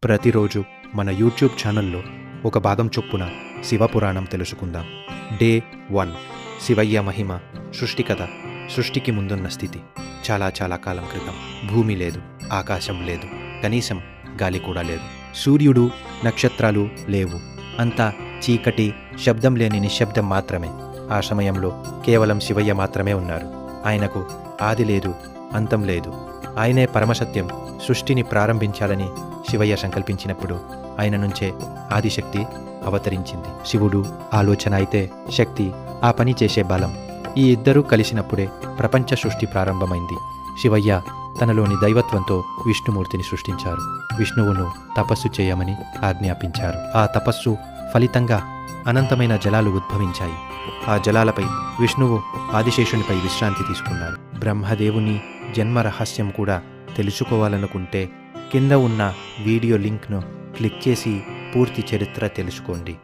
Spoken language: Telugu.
ప్రతిరోజు మన యూట్యూబ్ ఛానల్లో ఒక భాగం చొప్పున శివపురాణం తెలుసుకుందాం. డే 1. శివయ్య మహిమ. సృష్టి కథ. సృష్టికి ముందున్న స్థితి. చాలా కాలం క్రితం భూమి లేదు, ఆకాశం లేదు, కనీసం గాలి కూడా లేదు. సూర్యుడు, నక్షత్రాలు లేవు. అంతా చీకటి, శబ్దం లేని నిశ్శబ్దం మాత్రమే. ఆ సమయంలో కేవలం శివయ్య మాత్రమే ఉన్నారు. ఆయనకు ఆది లేదు, అంతం లేదు. ఆయనే పరమసత్యం. సృష్టిని ప్రారంభించాలని శివయ్య సంకల్పించినప్పుడు ఆయన నుంచే ఆదిశక్తి అవతరించింది. శివుడు ఆలోచన అయితే శక్తి, ఆ పని చేసే బలం. ఈ ఇద్దరూ కలిసినప్పుడే ప్రపంచ సృష్టి ప్రారంభమైంది. శివయ్య తనలోని దైవత్వంతో విష్ణుమూర్తిని సృష్టించారు. విష్ణువును తపస్సు చేయమని ఆజ్ఞాపించారు. ఆ తపస్సు ఫలితంగా అనంతమైన జలాలు ఉద్భవించాయి. ఆ జలాలపై విష్ణువు ఆదిశేషునిపై విశ్రాంతి తీసుకున్నారు. బ్రహ్మదేవుని జన్మ రహస్యం కూడా తెలుసుకోవాలనుకుంటే కింద ఉన్న వీడియో లింక్ను క్లిక్ చేసి పూర్తి చరిత్ర తెలుసుకోండి.